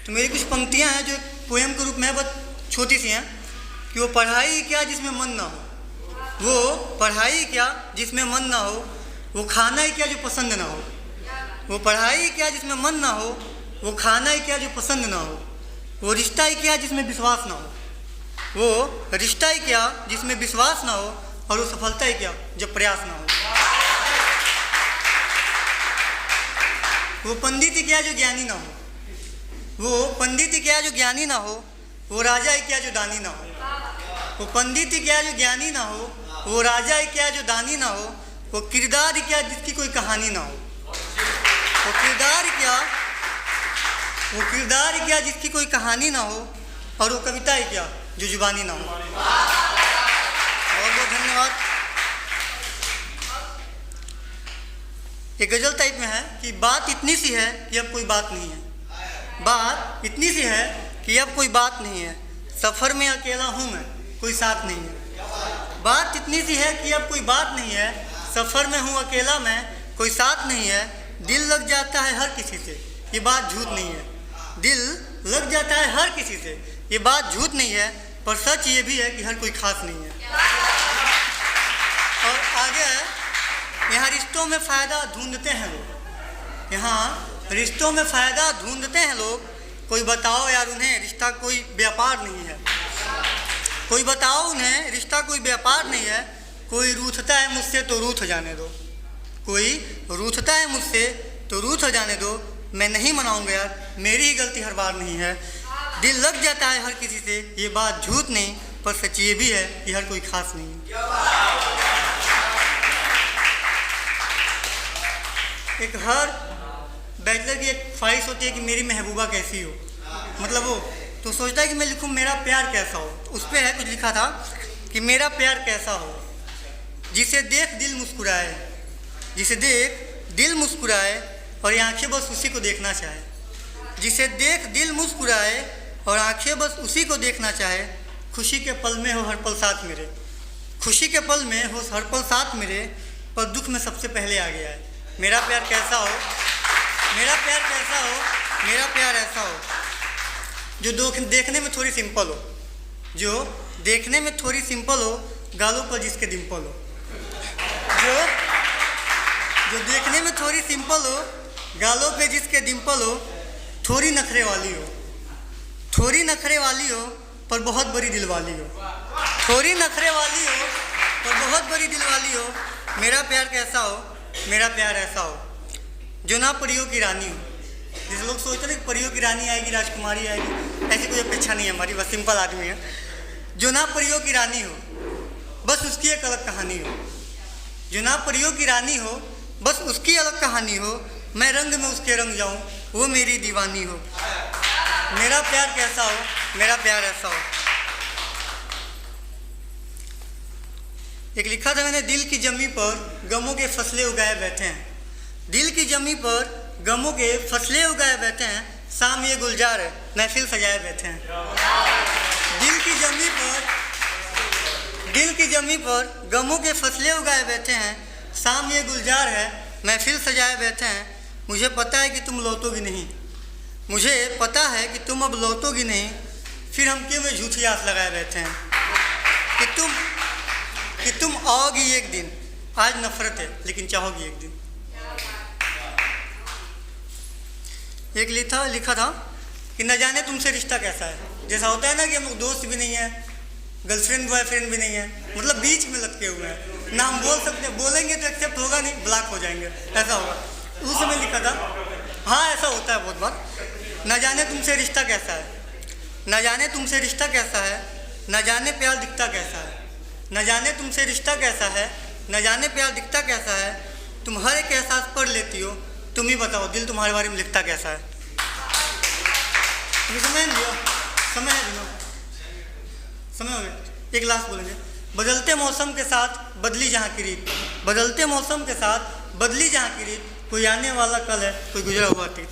तो मेरी कुछ पंक्तियाँ हैं जो पोएम के रूप में बहुत छोटी सी हैं कि वो पढ़ाई क्या जिसमें मन ना हो, वो पढ़ाई क्या जिसमें मन ना हो, वो खाना ही क्या जो पसंद ना हो, वो पढ़ाई क्या जिसमें मन ना हो, वो खाना ही क्या जो पसंद ना हो, वो रिश्ता ही क्या जिसमें विश्वास ना हो, वो रिश्ता ही क्या जिसमें विश्वास ना हो, और वो सफलता ही क्या जब प्रयास ना हो, वो पंडित ही क्या जो ज्ञानी ना हो, वो पंडित ही क्या जो ज्ञानी ना हो, वो राजा ही क्या जो दानी ना हो, वो पंडित ही क्या जो ज्ञानी ना हो, वो राजा ही क्या जो दानी ना हो, वो किरदार ही क्या जिसकी कोई कहानी ना हो, वो किरदार ही क्या जिसकी कोई कहानी ना हो, और वो कविता ही क्या जो जुबानी ना हो। बहुत बहुत धन्यवाद। एक गजल टाइप में है कि बात इतनी सी है कि अब कोई बात नहीं है, बात इतनी सी है कि अब कोई बात नहीं है, सफ़र में अकेला हूँ मैं कोई साथ नहीं है, बात इतनी सी है कि अब कोई बात नहीं है, सफ़र में हूँ अकेला मैं कोई साथ नहीं है, दिल लग जाता है हर किसी से ये बात झूठ नहीं है, दिल लग जाता है हर किसी से ये बात झूठ नहीं है, पर सच ये भी है कि हर कोई खास नहीं है। और आगे यहाँ रिश्तों में फ़ायदा ढूंढते हैं लोग, यहाँ रिश्तों में फ़ायदा ढूंढते हैं लोग, कोई बताओ यार उन्हें रिश्ता कोई व्यापार नहीं है, कोई बताओ उन्हें रिश्ता कोई व्यापार नहीं है, कोई रूठता है मुझसे तो रूठ जाने दो, कोई रूठता है मुझसे तो रूठ जाने दो, मैं नहीं मनाऊंगा यार मेरी ही गलती हर बार नहीं है, दिल लग जाता है हर किसी से ये बात झूठ नहीं, पर सच ये भी है कि हर कोई खास नहीं है। एक हर बैचलर की एक ख्वाहिश होती है कि मेरी महबूबा कैसी हो, मतलब वो तो सोचता है कि मैं लिखूं मेरा प्यार कैसा हो, तो उस पर है कुछ लिखा था कि मेरा प्यार कैसा हो, जिसे देख दिल मुस्कुराए, जिसे देख दिल मुस्कुराए और आंखें बस उसी को देखना चाहे, जिसे देख दिल मुस्कुराए और आंखें बस उसी को देखना चाहे, खुशी के पल में हो हर पल साथ मेरे, खुशी के पल में हो हर पल साथ मेरे, पर दुख में सबसे पहले आ गया है, मेरा प्यार कैसा हो, मेरा प्यार कैसा हो, मेरा प्यार ऐसा हो जो देखने में थोड़ी सिंपल हो, जो देखने में थोड़ी सिंपल हो, गालों पर जिसके डिंपल हो, जो देखने में थोड़ी सिंपल हो, गालों पे जिसके डिंपल हो, थोड़ी नखरे वाली हो, थोड़ी नखरे वाली हो पर बहुत बड़ी दिल वाली हो, थोड़ी नखरे वाली हो पर बहुत बड़ी दिल वाली हो, मेरा प्यार कैसा हो, मेरा प्यार ऐसा हो जो ना परियों की रानी हो, जैसे लोग सोचते हैं कि परियों की रानी आएगी, राजकुमारी आएगी, ऐसी कोई अपेक्षा नहीं है हमारी, बस सिंपल आदमी है, जो ना परियों की रानी हो बस उसकी एक अलग कहानी हो, जो ना परियों की रानी हो बस उसकी अलग कहानी हो, मैं रंग में उसके रंग जाऊं वो मेरी दीवानी हो, मेरा प्यार कैसा हो, मेरा प्यार ऐसा हो। एक लिखा था मैंने, दिल की जमी पर गमों के फसले उगाए बैठे हैं, दिल की जमी पर गमों के फसले उगाए बैठे हैं, शाम ये गुलजार है महफिल सजाए बैठे हैं, दिल की जमी पर गमों के फसले उगाए बैठे हैं, शाम ये गुलजार है महफिल सजाए बैठे हैं, मुझे पता है कि तुम लौटोगी नहीं, मुझे पता है कि तुम अब लौटोगी नहीं, फिर हम क्यों में झूठी आस लगाए बैठे हैं कि तुम आओगी एक दिन, आज नफरत है लेकिन चाहोगी एक दिन। एक लिखा था कि न जाने तुमसे रिश्ता कैसा है, जैसा होता है ना कि हम लोग दोस्त भी नहीं है, गर्लफ्रेंड बॉयफ्रेंड भी नहीं है, मतलब बीच में लटके हुए हैं, ना हम बोल सकते, बोलेंगे तो एक्सेप्ट होगा नहीं, ब्लॉक हो जाएंगे, ऐसा होगा। उस समय लिखा था, हाँ ऐसा होता है बहुत बार, न जाने तुमसे रिश्ता कैसा है, न जाने तुमसे रिश्ता कैसा है, न जाने प्यार दिखता कैसा है, न जाने तुमसे रिश्ता कैसा है, न जाने प्यार दिखता कैसा है, तुम हर एक एहसास पढ़ लेती हो, तुम ही बताओ दिल तुम्हारे बारे में लिखता कैसा है। समय हो गया, एक लास्ट बोलेंगे, बदलते मौसम के साथ बदली जहाँ की रीत, बदलते मौसम के साथ बदली जहाँ की रीत, कोई आने वाला कल है कोई गुजरा हुआ अतीत।